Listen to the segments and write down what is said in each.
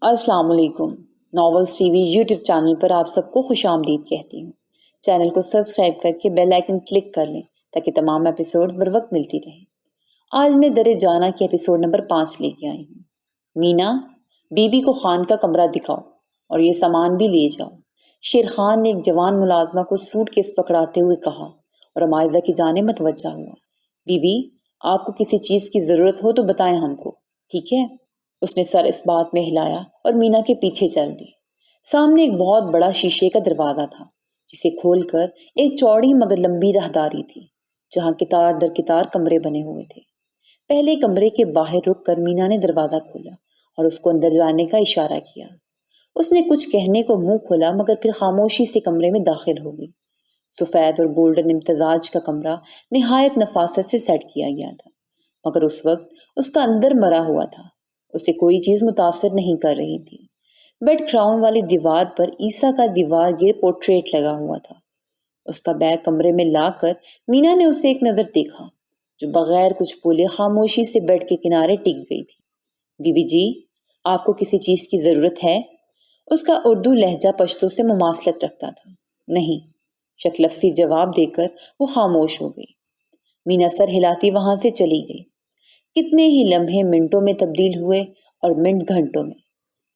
السلام علیکم۔ Novels T V YouTube channel پر آپ سب کو خوش آمدید کہتی ہوں۔ چینل کو سبسکرائب کر کے بیل آئیکن کلک کر لیں تاکہ تمام ایپیسوڈز بر وقت ملتی رہیں۔ آج میں در جانا کے ایپیسوڈ نمبر 5 لے کے آئی ہوں۔ مینا، بی بی کو خان کا کمرہ دکھاؤ اور یہ سامان بھی لے جاؤ، شیر خان نے ایک جوان ملازمہ کو سوٹ کیس پکڑاتے ہوئے کہا اور عمائزہ کی جانب متوجہ ہوا۔ بی بی، آپ کو کسی چیز کی ضرورت ہو تو بتائیں ہم کو، ٹھیک ہے؟ اس نے سر اس بات میں ہلایا اور مینا کے پیچھے چل دی۔ سامنے ایک بہت بڑا شیشے کا دروازہ تھا جسے کھول کر ایک چوڑی مگر لمبی راہداری تھی جہاں قطار در قطار کمرے بنے ہوئے تھے۔ پہلے کمرے کے باہر رک کر مینا نے دروازہ کھولا اور اس کو اندر جانے کا اشارہ کیا۔ اس نے کچھ کہنے کو منہ کھولا مگر پھر خاموشی سے کمرے میں داخل ہو گئی۔ سفید اور گولڈن امتزاج کا کمرہ نہایت نفاست سے سیٹ کیا گیا تھا، مگر اس وقت اس کا اندر مرا ہوا تھا۔ اسے کوئی چیز متاثر نہیں کر رہی تھی۔ بیڈ کراؤن والی دیوار پر عیسیٰ کا دیوار گیر پورٹریٹ لگا ہوا تھا۔ اس کا بیگ کمرے میں لا کر مینا نے اسے ایک نظر دیکھا جو بغیر کچھ بولے خاموشی سے بیڈ کے کنارے ٹک گئی تھی۔ بی بی جی، آپ کو کسی چیز کی ضرورت ہے؟ اس کا اردو لہجہ پشتو سے مماثلت رکھتا تھا۔ نہیں، شکلفسی جواب دے کر وہ خاموش ہو گئی۔ مینا سر ہلاتی وہاں سے چلی گئی۔ کتنے ہی لمحے منٹوں میں تبدیل ہوئے اور منٹ گھنٹوں میں،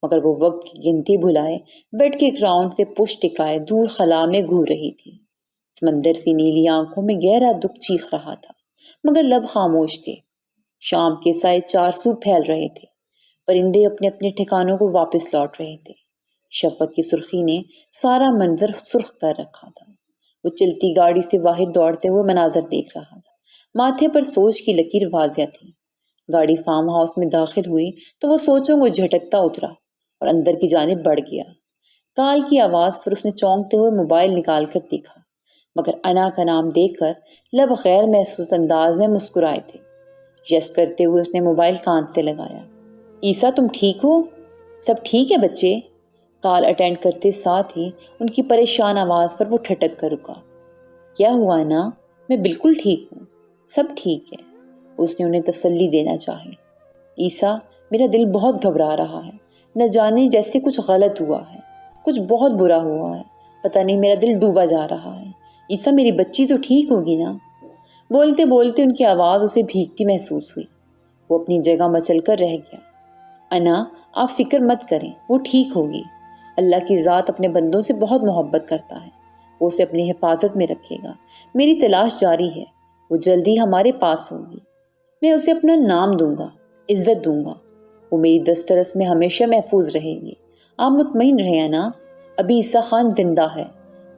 مگر وہ وقت کی گنتی بھلائے بیڈ کے گراؤنڈ سے پشت ٹکائے دور خلا میں گھور رہی تھی۔ سمندر سی نیلی آنکھوں میں گہرا دکھ چیخ رہا تھا مگر لب خاموش تھے۔ شام کے سائے چار سو پھیل رہے تھے۔ پرندے اپنے اپنے ٹھکانوں کو واپس لوٹ رہے تھے۔ شفق کی سرخی نے سارا منظر سرخ کر رکھا تھا۔ وہ چلتی گاڑی سے باہر دوڑتے ہوئے مناظر دیکھ رہا تھا۔ ماتھے پر سوچ کی لکیر واضح تھی۔ گاڑی فارم ہاؤس میں داخل ہوئی تو وہ سوچوں کو جھٹکتا اترا اور اندر کی جانب بڑھ گیا۔ کال کی آواز پر اس نے چونکتے ہوئے موبائل نکال کر دیکھا مگر انا کا نام دیکھ کر لب غیر محسوس انداز میں مسکرائے تھے۔ یس کرتے ہوئے اس نے موبائل کان سے لگایا۔ عیسیٰ، تم ٹھیک ہو؟ سب ٹھیک ہے بچے؟ کال اٹینڈ کرتے ساتھ ہی ان کی پریشان آواز پر وہ ٹھٹک کر رکا۔ کیا ہوا انا؟ میں بالکل ٹھیک ہوں، سب ٹھیک ہے، اس نے انہیں تسلی دینا چاہی۔ عیسیٰ، میرا دل بہت گھبرا رہا ہے، نہ جانے جیسے کچھ غلط ہوا ہے، کچھ بہت برا ہوا ہے، پتہ نہیں میرا دل ڈوبا جا رہا ہے۔ عیسیٰ، میری بچی تو ٹھیک ہوگی نا؟ بولتے بولتے ان کی آواز اسے بھیگتی محسوس ہوئی۔ وہ اپنی جگہ مچل کر رہ گیا۔ انا، آپ فکر مت کریں، وہ ٹھیک ہوگی۔ اللہ کی ذات اپنے بندوں سے بہت محبت کرتا ہے، وہ اسے اپنی حفاظت میں رکھے گا۔ میری تلاش جاری ہے، وہ جلدی ہمارے پاس ہوگی۔ میں اسے اپنا نام دوں گا، عزت دوں گا، وہ میری دسترس میں ہمیشہ محفوظ رہے گی۔ آپ مطمئن رہیں نا، ابھی عیسیٰ خان زندہ ہے،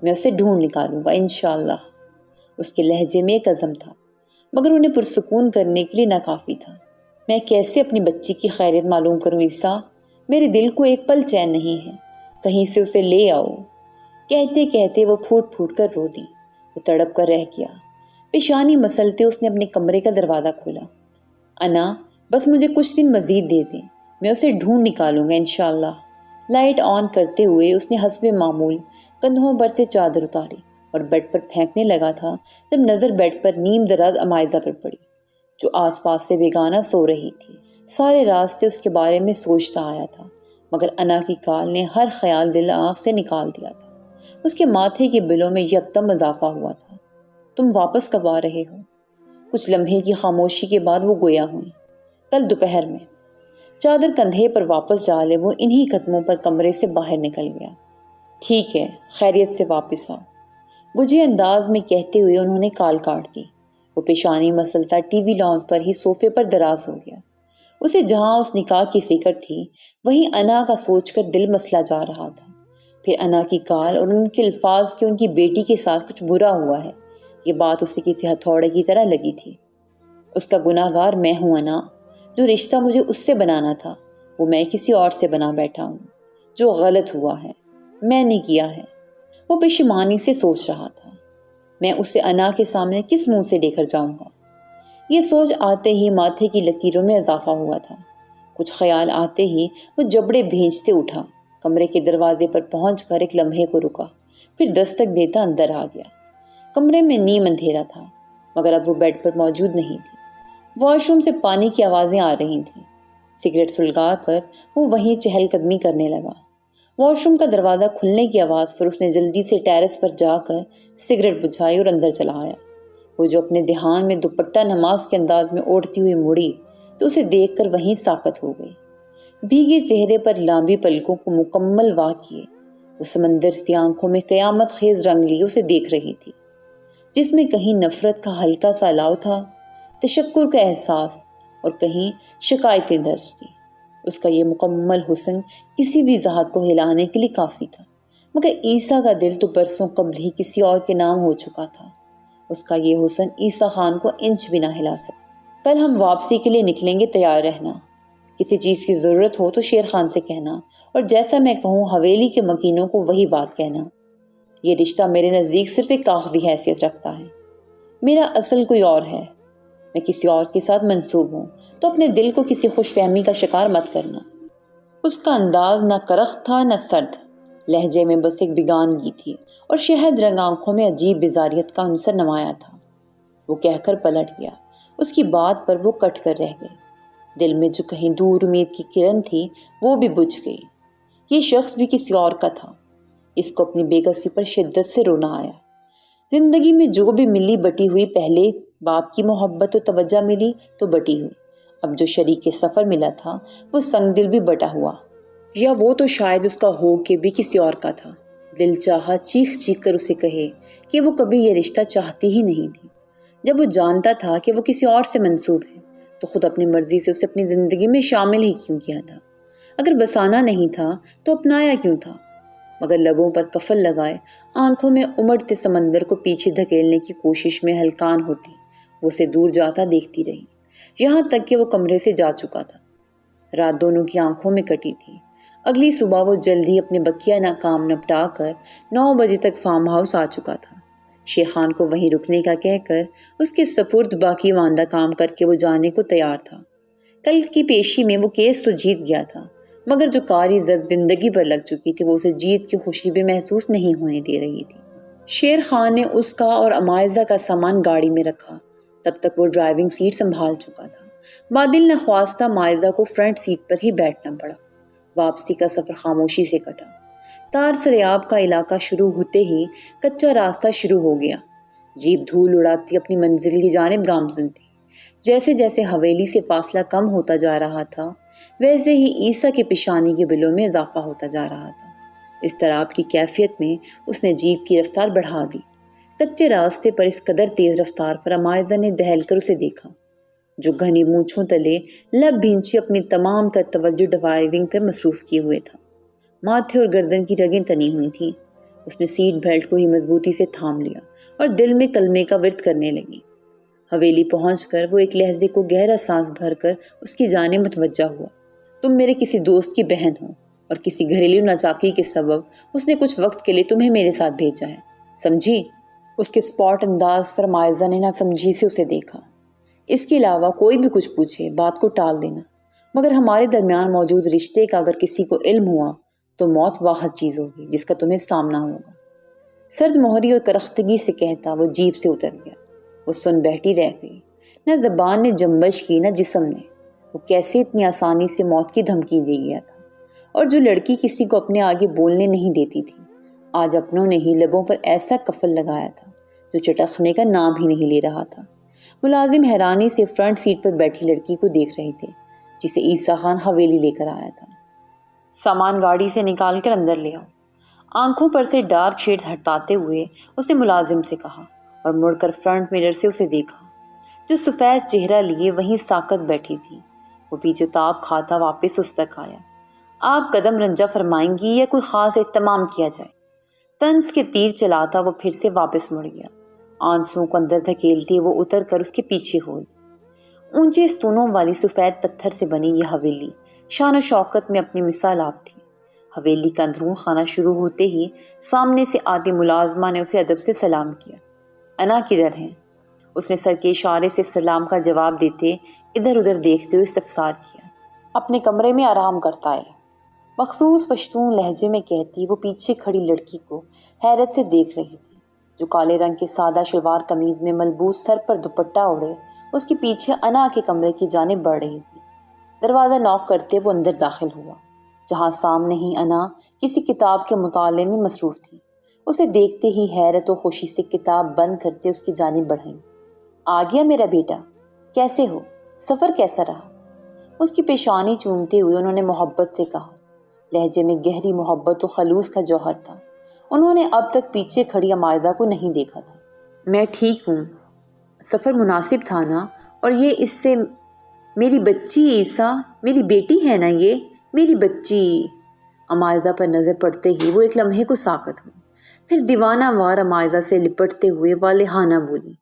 میں اسے ڈھونڈ نکالوں گا انشاءاللہ۔ اس کے لہجے میں ایک عزم تھا مگر انہیں پرسکون کرنے کے لیے ناکافی تھا۔ میں کیسے اپنی بچی کی خیریت معلوم کروں عیسیٰ؟ میرے دل کو ایک پل چین نہیں ہے، کہیں سے اسے لے آؤ۔ کہتے کہتے وہ پھوٹ پھوٹ کر رو دی۔ وہ تڑپ کر رہ گیا۔ پیشانی مسلتے اس نے اپنے کمرے کا دروازہ کھولا۔ انا، بس مجھے کچھ دن مزید دے دیں، میں اسے ڈھونڈ نکالوں گا انشاءاللہ۔ لائٹ آن کرتے ہوئے اس نے حسب معمول کندھوں پر سے چادر اتاری اور بیڈ پر پھینکنے لگا تھا جب نظر بیڈ پر نیم دراز عمائزہ پر پڑی جو آس پاس سے بیگانہ سو رہی تھی۔ سارے راستے اس کے بارے میں سوچتا آیا تھا مگر انا کی کال نے ہر خیال دل آنکھ سے نکال دیا تھا۔ اس کے ماتھے کے بلوں میں یکدم اضافہ ہوا تھا۔ تم واپس کب آ رہے ہو؟ کچھ لمحے کی خاموشی کے بعد وہ گویا ہوئی۔ کل دوپہر میں۔ چادر کندھے پر واپس ڈالے وہ انہی قدموں پر کمرے سے باہر نکل گیا۔ ٹھیک ہے، خیریت سے واپس آؤ، بجھے انداز میں کہتے ہوئے انہوں نے کال کاٹ دی۔ وہ پیشانی مسلتا ٹی وی لانچ پر ہی صوفے پر دراز ہو گیا۔ اسے جہاں اس نکاح کی فکر تھی وہیں انا کا سوچ کر دل مسلا جا رہا تھا۔ پھر انا کی کال اور ان کے الفاظ کہ ان کی بیٹی کے ساتھ کچھ برا ہوا ہے، یہ بات اسے کسی ہتھوڑے کی طرح لگی تھی۔ اس کا گناہ گار میں ہوں انا، جو رشتہ مجھے اس سے بنانا تھا وہ میں کسی اور سے بنا بیٹھا ہوں۔ جو غلط ہوا ہے میں نے کیا ہے، وہ پشیمانی سے سوچ رہا تھا۔ میں اسے انا کے سامنے کس منہ سے لے کر جاؤں گا؟ یہ سوچ آتے ہی ماتھے کی لکیروں میں اضافہ ہوا تھا۔ کچھ خیال آتے ہی وہ جبڑے بھینچتے اٹھا، کمرے کے دروازے پر پہنچ کر ایک لمحے کو رکا، پھر دستک دیتا اندر آ گیا۔ کمرے میں نیم اندھیرا تھا مگر اب وہ بیڈ پر موجود نہیں تھی۔ واش روم سے پانی کی آوازیں آ رہی تھیں۔ سگریٹ سلگا کر وہ وہیں چہل قدمی کرنے لگا۔ واش روم کا دروازہ کھلنے کی آواز پر اس نے جلدی سے ٹیرس پر جا کر سگریٹ بجھائی اور اندر چلا آیا۔ وہ جو اپنے دھیان میں دوپٹہ نماز کے انداز میں اوڑھتی ہوئی مڑی تو اسے دیکھ کر وہیں ساکت ہو گئی۔ بھیگے چہرے پر لامبی پلکوں کو مکمل واہ کیے وہ سمندر سی آنکھوں میں قیامت خیز رنگ لیے اسے دیکھ رہی تھی، جس میں کہیں نفرت کا ہلکا سا الاؤ تھا، تشکر کا احساس اور کہیں شکایتیں درج تھی۔ اس کا یہ مکمل حسن کسی بھی ذات کو ہلانے کے لیے کافی تھا، مگر عیسیٰ کا دل تو برسوں قبل ہی کسی اور کے نام ہو چکا تھا۔ اس کا یہ حسن عیسیٰ خان کو انچ بھی نہ ہلا سکا۔ کل ہم واپسی کے لیے نکلیں گے، تیار رہنا۔ کسی چیز کی ضرورت ہو تو شیر خان سے کہنا، اور جیسا میں کہوں حویلی کے مکینوں کو وہی بات کہنا۔ یہ رشتہ میرے نزدیک صرف ایک کاغذی حیثیت رکھتا ہے، میرا اصل کوئی اور ہے۔ میں کسی اور کے ساتھ منسوب ہوں تو اپنے دل کو کسی خوش فہمی کا شکار مت کرنا۔ اس کا انداز نہ کرخت تھا نہ سرد، لہجے میں بس ایک بیگانگی تھی اور شہد رنگ آنکھوں میں عجیب بیزاریت کا عنصر نمایاں تھا۔ وہ کہہ کر پلٹ گیا، اس کی بات پر وہ کٹ کر رہ گئی۔ دل میں جو کہیں دور امید کی کرن تھی وہ بھی بجھ گئی۔ یہ شخص بھی کسی اور کا تھا۔ اس کو اپنی بے کسی پر شدت سے رونا آیا۔ زندگی میں جو بھی ملی بٹی ہوئی، پہلے باپ کی محبت و توجہ ملی تو بٹی ہوئی، اب جو شریک سفر ملا تھا وہ سنگ دل بھی بٹا ہوا، یا وہ تو شاید اس کا ہو کے بھی کسی اور کا تھا۔ دل چاہا چیخ چیخ کر اسے کہے کہ وہ کبھی یہ رشتہ چاہتی ہی نہیں تھی۔ جب وہ جانتا تھا کہ وہ کسی اور سے منسوب ہے تو خود اپنی مرضی سے اسے اپنی زندگی میں شامل ہی کیوں کیا تھا؟ اگر بسانا نہیں تھا تو اپنایا کیوں تھا؟ مگر لبوں پر کفل لگائے، آنکھوں میں امڑتے سمندر کو پیچھے دھکیلنے کی کوشش میں ہلکان ہوتی وہ اسے دور جاتا دیکھتی رہی، یہاں تک کہ وہ کمرے سے جا چکا تھا۔ رات دونوں کی آنکھوں میں کٹی تھی۔ اگلی صبح وہ جلد ہی اپنے بقیہ کام نپٹا کر 9 بجے تک فارم ہاؤس آ چکا تھا۔ شیر خان کو وہیں رکنے کا کہہ کر اس کے سپرد باقی ماندہ کام کر کے وہ جانے کو تیار تھا۔ کل کی پیشی میں وہ کیس تو جیت گیا تھا، مگر جو کاری ضرب زندگی پر لگ چکی تھی وہ اسے جیت کی خوشی بھی محسوس نہیں ہونے دے رہی تھی۔ شیر خان نے اس کا اور امائزہ کا سامان گاڑی میں رکھا، تب تک وہ ڈرائیونگ سیٹ سنبھال چکا تھا۔ بادل نخواستہ مائزہ کو فرنٹ سیٹ پر ہی بیٹھنا پڑا۔ واپسی کا سفر خاموشی سے کٹا۔ تار سریاب کا علاقہ شروع ہوتے ہی کچا راستہ شروع ہو گیا۔ جیپ دھول اڑاتی اپنی منزل کی جانب گامزن تھی۔ جیسے جیسے حویلی سے فاصلہ کم ہوتا جا رہا تھا ویسے ہی عیسیٰ کی پیشانی کے بلوں میں اضافہ ہوتا جا رہا تھا۔ اضطراب کی کیفیت میں اس نے جیپ کی رفتار بڑھا دی۔ کچے راستے پر اس قدر تیز رفتار پر امائزہ نے دہل کر اسے دیکھا، جو گھنی مونچھوں تلے لب بھینچے اپنی تمام تر توجہ ڈرائیونگ پر مصروف کیے ہوئے تھا۔ ماتھے اور گردن کی رگیں تنی ہوئی تھیں۔ اس نے سیٹ بیلٹ کو ہی مضبوطی سے تھام لیا اور دل میں کلمے کا ورد کرنے لگی۔ حویلی پہنچ کر وہ ایک لحظے کو گہرا سانس بھر کر اس کی جانب متوجہ ہوا۔ تم میرے کسی دوست کی بہن ہو اور کسی گھریلو ناچاکی کے سبب اس نے کچھ وقت کے لیے تمہیں میرے ساتھ بھیجا ہے، سمجھی؟ اس کے سپاٹ انداز پر مائزہ نے نہ سمجھی سے اسے دیکھا۔ اس کے علاوہ کوئی بھی کچھ پوچھے بات کو ٹال دینا، مگر ہمارے درمیان موجود رشتے کا اگر کسی کو علم ہوا تو موت واحد چیز ہوگی جس کا تمہیں سامنا ہوگا۔ سرد مہری اور کرختگی سے کہتا وہ جیپ سے اتر گیا۔ وہ سن بیٹھی رہ گئی، نہ زبان نے جنبش کی نہ جسم نے۔ وہ کیسے اتنی آسانی سے موت کی دھمکی دے گیا تھا، اور جو لڑکی کسی کو اپنے آگے بولنے نہیں دیتی تھی آج اپنوں نے ہی لبوں پر ایسا کفل لگایا تھا جو چٹکنے کا نام ہی نہیں لے رہا تھا۔ ملازم حیرانی سے فرنٹ سیٹ پر بیٹھی لڑکی کو دیکھ رہے تھے جسے عیسیٰ خان حویلی لے کر آیا تھا۔ سامان گاڑی سے نکال کر اندر لے آؤ، آنکھوں پر سے ڈارک شیڈز ہٹاتے ہوئے اس نے ملازم سے کہا، اور مڑ کر فرنٹ میرر سے اسے دیکھا جو سفید چہرہ لیے وہیں ساکت بیٹھی تھی۔ وہ پیچھے تاب کھاتا واپس اس تک آیا۔ آپ قدم رنجہ فرمائیں گی یا کوئی خاص اہتمام کیا جائے؟ طنز کے تیر چلاتا وہ پھر سے واپس مڑ گیا۔ آنسوؤں کو اندر دھکیلتے وہ اتر کر اس کے پیچھے ہو لی۔ اونچے ستونوں والی سفید پتھر سے بنی یہ حویلی شان و شوکت میں اپنی مثال آپ تھی۔ حویلی کا اندرون خانہ شروع ہوتے ہی سامنے سے آتی ملازمہ نے اسے ادب سے سلام کیا۔ انا کدھر ہیں؟ اس نے سر کے اشارے سے سلام کا جواب دیتے ادھر ادھر دیکھتے ہوئے استفسار کیا۔ اپنے کمرے میں آرام کرتا ہے، مخصوص پشتون لہجے میں کہتی وہ پیچھے کھڑی لڑکی کو حیرت سے دیکھ رہی تھی، جو کالے رنگ کے سادہ شلوار قمیض میں ملبوس سر پر دوپٹہ اوڑھے اس کے پیچھے انا کے کمرے کی جانب بڑھ رہی تھی۔ دروازہ نوک کرتے وہ اندر داخل ہوا، جہاں سامنے ہی انا کسی کتاب کے مطالعے میں مصروف تھی۔ اسے دیکھتے ہی حیرت و خوشی سے کتاب بند کرتے اس کی جانب بڑھیں۔ آ گیا میرا بیٹا، کیسے ہو؟ سفر کیسا رہا؟ اس کی پیشانی چومتے ہوئے انہوں نے محبت سے کہا۔ لہجے میں گہری محبت و خلوص کا جوہر تھا۔ انہوں نے اب تک پیچھے کھڑی امائزہ کو نہیں دیکھا تھا۔ میں ٹھیک ہوں، سفر مناسب تھا نا؟ اور یہ اس سے میری بچی عیسیٰ، میری بیٹی ہے نا یہ، میری بچی۔ امائزہ پر نظر پڑتے ہی وہ ایک لمحے کو ساکت ہوئی، پھر دیوانہ وار امائزہ سے لپٹتے ہوئے والہانہ بولی۔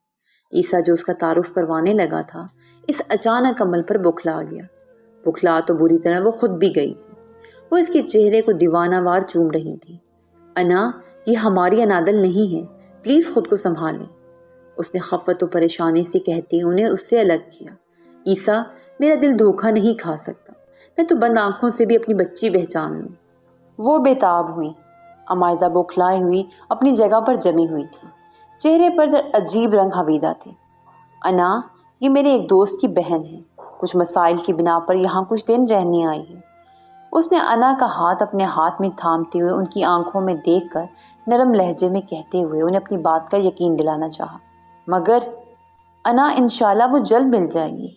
عیسیٰ جو اس کا تعارف کروانے لگا تھا، اس اچانک عمل پر بوکھلا گیا۔ بوکھلا تو بری طرح وہ خود بھی گئی تھی۔ وہ اس کے چہرے کو دیوانہ وار چوم رہی تھی۔ انا، یہ ہماری انادل نہیں ہے، پلیز خود کو سنبھالیں، اس نے خفت و پریشانی سے کہتے انہیں اس سے الگ کیا۔ عیسیٰ، میرا دل دھوکہ نہیں کھا سکتا، میں تو بند آنکھوں سے بھی اپنی بچی پہچان لوں۔ وہ بےتاب ہوئی۔ امائزہ بوکھلائے ہوئی اپنی جگہ پر جمی ہوئی تھی، چہرے پر عجیب رنگ حویدہ تھے۔ انا، یہ میرے ایک دوست کی بہن ہے، کچھ مسائل کی بنا پر یہاں کچھ دن رہنے آئی ہے۔ اس نے انا کا ہاتھ اپنے ہاتھ میں تھامتے ہوئے ان کی آنکھوں میں دیکھ کر نرم لہجے میں کہتے ہوئے انہیں اپنی بات کا یقین دلانا چاہا۔ مگر انا، انشاءاللہ وہ جلد مل جائے گی۔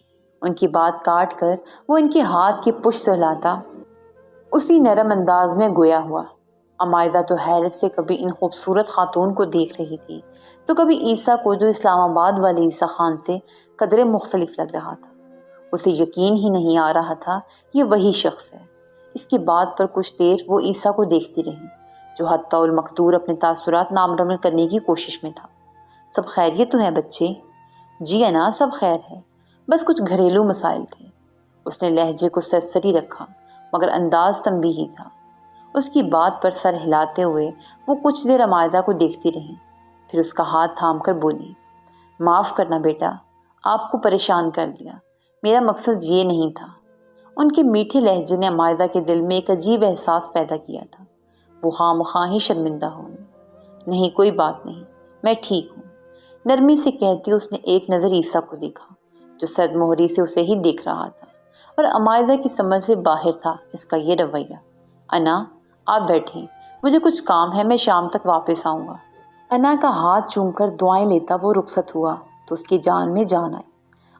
ان کی بات کاٹ کر وہ ان کے ہاتھ کی پشت سہلاتا اسی نرم انداز میں گویا ہوا۔ امائزہ تو حیرت سے کبھی ان خوبصورت خاتون کو دیکھ رہی تھی تو کبھی عیسیٰ کو، جو اسلام آباد والے عیسیٰ خان سے قدرے مختلف لگ رہا تھا۔ اسے یقین ہی نہیں آ رہا تھا یہ وہی شخص ہے۔ اس کی بات پر کچھ دیر وہ عیسیٰ کو دیکھتی رہی، جو حتی المقدور اپنے تاثرات نامرمل کرنے کی کوشش میں تھا۔ سب خیریت تو ہے بچے؟ جی انا، سب خیر ہے، بس کچھ گھریلو مسائل تھے۔ اس نے لہجے کو سرسری رکھا مگر انداز تنبیہی تھا۔ اس کی بات پر سر ہلاتے ہوئے وہ کچھ دیر امائزہ کو دیکھتی رہی، پھر اس کا ہاتھ تھام کر بولی، معاف کرنا بیٹا، آپ کو پریشان کر دیا، میرا مقصد یہ نہیں تھا۔ ان کے میٹھے لہجے نے امائزہ کے دل میں ایک عجیب احساس پیدا کیا تھا۔ وہ خواہ مخواہ ہی شرمندہ ہو گئی۔ نہیں، کوئی بات نہیں، میں ٹھیک ہوں، نرمی سے کہتی اس نے ایک نظر عیسیٰ کو دیکھا، جو سرد مہری سے اسے ہی دیکھ رہا تھا، اور امائزہ کی سمجھ سے باہر تھا اس کا یہ رویہ۔ انا، آپ بیٹھیں، مجھے کچھ کام ہے، میں شام تک واپس آؤں گا۔ انا کا ہاتھ چوم کر دعائیں لیتا وہ رخصت ہوا تو اس کی جان میں جان آئی۔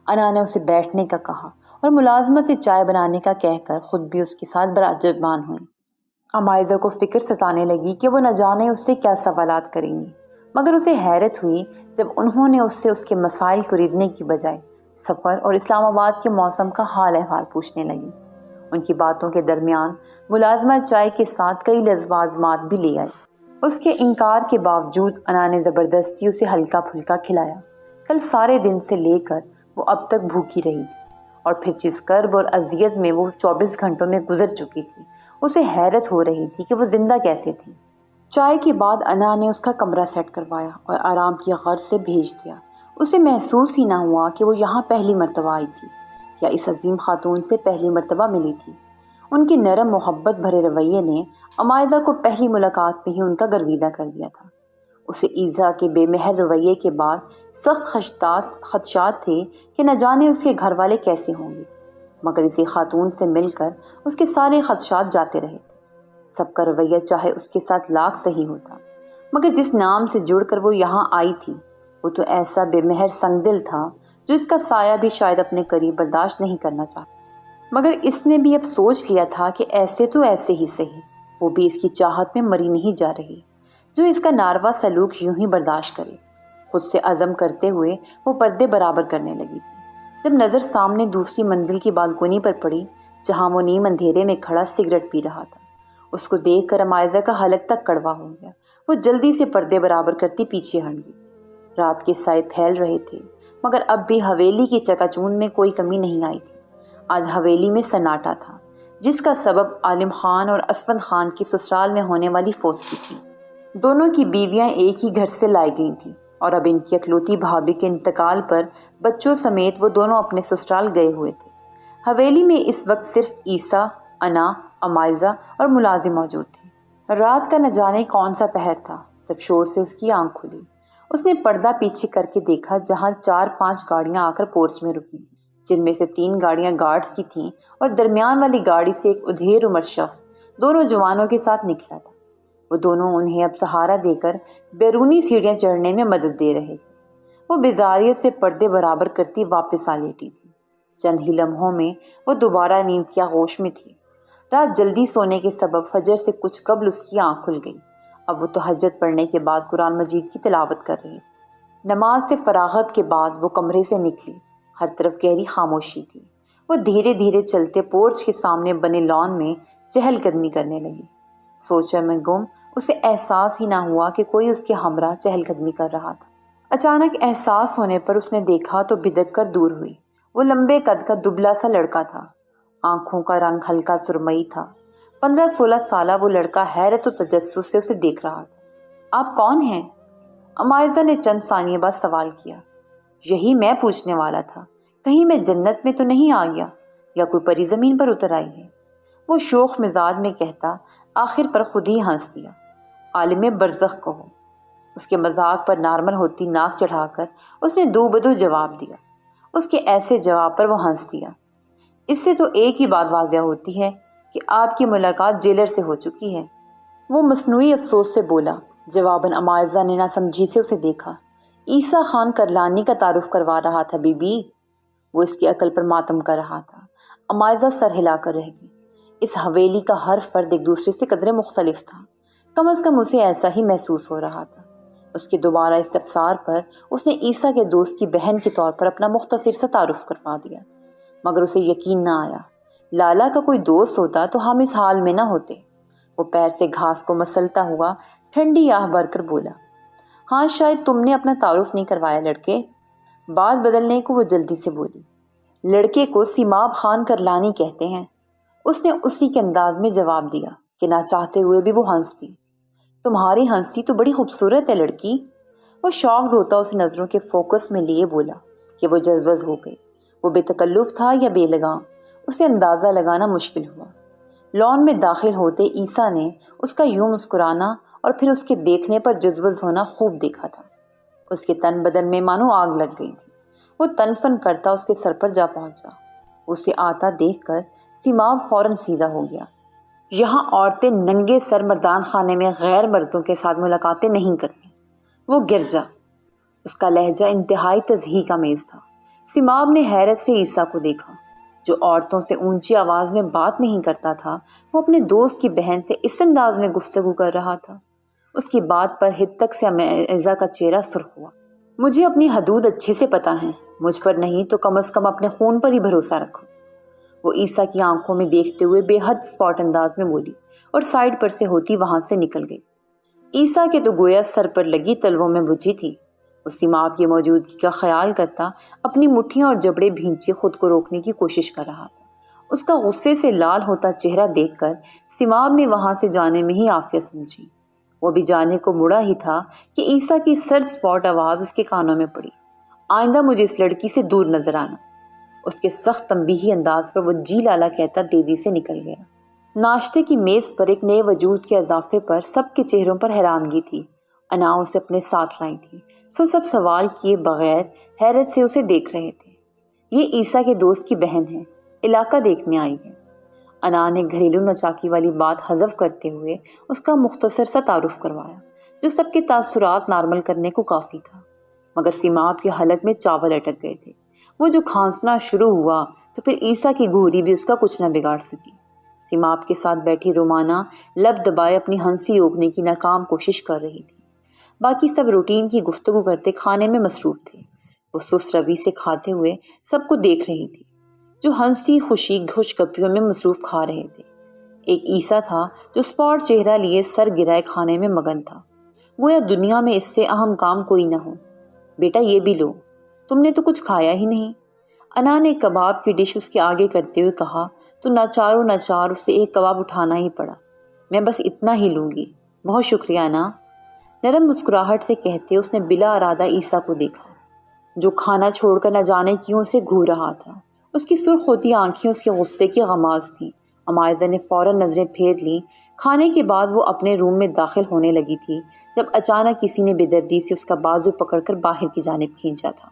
انا نے اسے بیٹھنے کا کہا اور ملازمت سے چائے بنانے کا کہہ کر خود بھی اس کے ساتھ براجمان ہوئی۔ امائزہ کو فکر ستانے لگی کہ وہ نہ جانے اس سے کیا سوالات کریں گی، مگر اسے حیرت ہوئی جب انہوں نے اس سے اس کے مسائل کو ریدنے کی بجائے سفر اور اسلام آباد کے موسم کا حال احوال پوچھنے لگی۔ ان کی باتوں کے درمیان ملازمہ چائے کے ساتھ کئی لوازمات بھی لے آئی۔ اس کے انکار کے باوجود انا نے زبردستی اسے ہلکا پھلکا کھلایا۔ کل سارے دن سے لے کر وہ اب تک بھوکی رہی تھی، اور پھر جس کرب اور اذیت میں وہ 24 گھنٹوں میں گزر چکی تھی، اسے حیرت ہو رہی تھی کہ وہ زندہ کیسے تھی۔ چائے کے بعد انا نے اس کا کمرہ سیٹ کروایا اور آرام کی غرض سے بھیج دیا۔ اسے محسوس ہی نہ ہوا کہ وہ یہاں پہلی مرتبہ آئی تھی یا اس عظیم خاتون سے پہلی مرتبہ ملی تھی۔ ان کے نرم محبت بھرے رویے نے امائزہ کو پہلی ملاقات میں ہی ان کا گرویدہ کر دیا تھا۔ اسے عیسیٰ کے بے مہر رویے کے بعد سخت خدشات تھے کہ نہ جانے اس کے گھر والے کیسے ہوں گے، مگر اسی خاتون سے مل کر اس کے سارے خدشات جاتے رہے تھے۔ سب کا رویہ چاہے اس کے ساتھ لاکھ صحیح ہوتا، مگر جس نام سے جڑ کر وہ یہاں آئی تھی وہ تو ایسا بے مہر سنگ دل تھا جو اس کا سایہ بھی شاید اپنے قریب برداشت نہیں کرنا چاہتا۔ مگر اس نے بھی اب سوچ لیا تھا کہ ایسے تو ایسے ہی صحیح، وہ بھی اس کی چاہت میں مری نہیں جا رہی جو اس کا ناروا سلوک یوں ہی برداشت کرے۔ خود سے عزم کرتے ہوئے وہ پردے برابر کرنے لگی تھی جب نظر سامنے دوسری منزل کی بالکونی پر پڑی، جہاں وہ نیم اندھیرے میں کھڑا سگریٹ پی رہا تھا۔ اس کو دیکھ کر امائزہ کا حلق تک کڑوا ہو گیا۔ وہ جلدی سے پردے برابر کرتی پیچھے ہٹ گئی۔ رات کے سائے پھیل رہے تھے، مگر اب بھی حویلی کی چکا چوند میں کوئی کمی نہیں آئی تھی۔ آج حویلی میں سناٹا تھا، جس کا سبب عالم خان اور اسفند خان کی سسرال میں ہونے والی فوتگی تھی۔ دونوں کی بیویاں ایک ہی گھر سے لائی گئی تھیں، اور اب ان کی اکلوتی بھابھی کے انتقال پر بچوں سمیت وہ دونوں اپنے سسرال گئے ہوئے تھے۔ حویلی میں اس وقت صرف عیسیٰ، انا، امائزہ اور ملازم موجود تھے۔ رات کا نہ جانے کون سا پہر تھا جب شور سے اس کی آنکھ کھلی۔ اس نے پردہ پیچھے کر کے دیکھا، جہاں 4-5 گاڑیاں آ کر پورچ میں رکی تھیں۔ جن میں سے 3 گاڑیاں گارڈز کی تھیں اور درمیان والی گاڑی سے ایک ادھیر عمر شخص دونوں جوانوں کے ساتھ نکلا تھا۔ وہ دونوں انہیں اب سہارا دے کر بیرونی سیڑھیاں چڑھنے میں مدد دے رہے تھے۔ وہ بیزاریت سے پردے برابر کرتی واپس آ لیٹی تھی۔ چند ہی لمحوں میں وہ دوبارہ نیند کے آغوش میں تھی۔ رات جلدی سونے کے سبب فجر سے کچھ قبل اس کی آنکھ کھل گئی۔ اب وہ تہجد پڑھنے کے بعد قرآن مجید کی تلاوت کر رہی تھی۔ نماز سے فراغت کے بعد وہ کمرے سے نکلی۔ ہر طرف گہری خاموشی تھی۔ وہ دھیرے دھیرے چلتے پورچ کے سامنے بنے لان میں چہل قدمی کرنے لگی۔ سوچے میں گم اسے احساس ہی نہ ہوا کہ کوئی اس کے ہمراہ چہل قدمی کر رہا تھا۔ اچانک احساس ہونے پر اس نے دیکھا تو بدک کر دور ہوئی۔ وہ لمبے قد کا دبلا سا لڑکا تھا۔ آنکھوں کا رنگ ہلکا سرمئی تھا۔ 15-16 سالہ وہ لڑکا حیرت و تجسس سے اسے دیکھ رہا تھا۔ آپ کون ہیں؟ امائزہ نے چند ثانیے بعد سوال کیا۔ یہی میں پوچھنے والا تھا، کہیں میں جنت میں تو نہیں آ گیا یا کوئی پری زمین پر اتر آئی ہے؟ وہ شوخ مزاج میں کہتا، آخر پر خود ہی ہنس دیا۔ عالم برزخ کہو۔ اس کے مذاق پر نارمل ہوتی ناک چڑھا کر اس نے دو بدو جواب دیا۔ اس کے ایسے جواب پر وہ ہنس دیا۔ اس سے تو ایک ہی بات واضح ہوتی ہے کہ آپ کی ملاقات جیلر سے ہو چکی ہے۔ وہ مصنوعی افسوس سے بولا۔ جواباً امائزہ نے نہ سمجھی سے اسے دیکھا۔ عیسیٰ خان کرلانی کا تعارف کروا رہا تھا بی بی۔ وہ اس کی عقل پر ماتم کر رہا تھا۔ امائزہ سر ہلا کر رہ گئی۔ اس حویلی کا ہر فرد ایک دوسرے سے قدرے مختلف تھا۔ کم از کم اسے ایسا ہی محسوس ہو رہا تھا۔ اس کے دوبارہ استفسار پر اس نے عیسیٰ کے دوست کی بہن کے طور پر اپنا مختصر سا تعارف کروا دیا، مگر اسے یقین نہ آیا۔ لالا کا کوئی دوست ہوتا تو ہم اس حال میں نہ ہوتے۔ وہ پیر سے گھاس کو مسلتا ہوا ٹھنڈی آہ بھر کر بولا، ہاں شاید تم نے اپنا تعارف نہیں کروایا لڑکے۔ بات بدلنے کو وہ جلدی سے بولی، لڑکے کو سیماب خان کرلانی کہتے ہیں۔ اس نے اسی کے انداز میں جواب دیا کہ نہ چاہتے ہوئے بھی وہ ہنس دی۔ تمہاری ہنسی تو بڑی خوبصورت ہے لڑکی۔ وہ شاکڈ ہوتا اسے نظروں کے فوکس میں لیے بولا کہ وہ جذبز ہو گئی۔ وہ بے تکلف تھا یا بے لگام، اسے اندازہ لگانا مشکل ہوا۔ لان میں داخل ہوتے عیسیٰ نے اس کا یوں مسکرانا اور پھر اس کے دیکھنے پر جذبز ہونا خوب دیکھا تھا۔ اس کے تن بدن میں مانو آگ لگ گئی تھی۔ وہ تن فن کرتا اس کے سر پر جا پہنچا۔ اسے آتا دیکھ کر سیماب فوراً سیدھا ہو گیا۔ یہاں عورتیں ننگے سر مردان خانے میں غیر مردوں کے ساتھ ملاقاتیں نہیں کرتی۔ وہ گر جا۔ اس کا لہجہ انتہائی تضحیک آمیز تھا۔ سیماب نے حیرت سے عیسیٰ کو دیکھا۔ جو عورتوں سے اونچی آواز میں بات نہیں کرتا تھا، وہ اپنے دوست کی بہن سے اس انداز میں گفتگو کر رہا تھا۔ اس کی بات پر حد تک سے امائزہ کا چہرہ سرخ ہوا۔ مجھے اپنی حدود اچھے سے پتہ ہیں، مجھ پر نہیں تو کم از کم اپنے خون پر ہی بھروسہ رکھو۔ وہ عیسیٰ کی آنکھوں میں دیکھتے ہوئے بے حد سپاٹ انداز میں بولی اور سائڈ پر سے ہوتی وہاں سے نکل گئی۔ عیسیٰ کے تو گویا سر پر لگی تلووں میں بجھی تھی۔ وہ سیماب کی موجودگی کا خیال کرتا اپنی مٹھیاں اور جبڑے بھینچے خود کو روکنے کی کوشش کر رہا تھا۔ اس کا غصے سے لال ہوتا چہرہ دیکھ کر سیماب نے وہاں سے جانے میں ہی عافیت سمجھی۔ وہ بھی جانے کو مڑا ہی تھا کہ عیسیٰ کی سرد سپاٹ آواز اس کے کانوں میں پڑی، آئندہ مجھے اس لڑکی سے دور نظر آنا۔ اس کے سخت تنبیہی انداز پر وہ جی لالا کہتا تیزی سے نکل گیا۔ ناشتے کی میز پر ایک نئے وجود کے اضافے پر سب کے چہروں پر حیرانگی تھی۔ انا اسے اپنے ساتھ لائی تھی، سو سب سوال کیے بغیر حیرت سے اسے دیکھ رہے تھے۔ یہ عیسیٰ کے دوست کی بہن ہے، علاقہ دیکھنے آئی ہے۔ انا نے گھریلو نچاکی والی بات حذف کرتے ہوئے اس کا مختصر سا تعارف کروایا، جو سب کے تاثرات نارمل کرنے کو کافی تھا، مگر سیماب کے حلق میں چاول اٹک گئے تھے۔ وہ جو کھانسنا شروع ہوا تو پھر عیسیٰ کی گھوری بھی اس کا کچھ نہ بگاڑ سکی۔ سیماب کے ساتھ بیٹھی رومانہ لب دبائے اپنی ہنسی روکنے کی ناکام کوشش کر رہی تھی۔ باقی سب روٹین کی گفتگو کرتے کھانے میں مصروف تھے۔ وہ سست روی سے کھاتے ہوئے سب کو دیکھ رہی تھی، جو ہنسی خوشی گھوش گپیوں میں مصروف کھا رہے تھے۔ ایک عیسیٰ تھا جو سپاٹ چہرہ لیے سر گرائے کھانے میں مگن تھا، گویا دنیا میں اس سے اہم کام کوئی نہ ہو۔ بیٹا یہ بھی لو، تم نے تو کچھ کھایا ہی نہیں۔ انا نے کباب کی ڈش اس کے آگے کرتے ہوئے کہا تو ناچارو ناچار اسے ایک کباب اٹھانا ہی پڑا۔ میں بس اتنا ہی لوں گی، بہت شکریہ انا۔ نرم مسکراہٹ سے کہتے اس نے بلا ارادہ عیسیٰ کو دیکھا، جو کھانا چھوڑ کر نہ جانے کیوں سے گھور رہا تھا۔ اس کی سرخ ہوتی آنکھیں اس کے غصے کی غماز تھیں۔ امائزہ نے فوراً نظریں پھیر لیں۔ کھانے کے بعد وہ اپنے روم میں داخل ہونے لگی تھی جب اچانک کسی نے بے دردی سے اس کا بازو پکڑ کر باہر کی جانب کھینچا تھا۔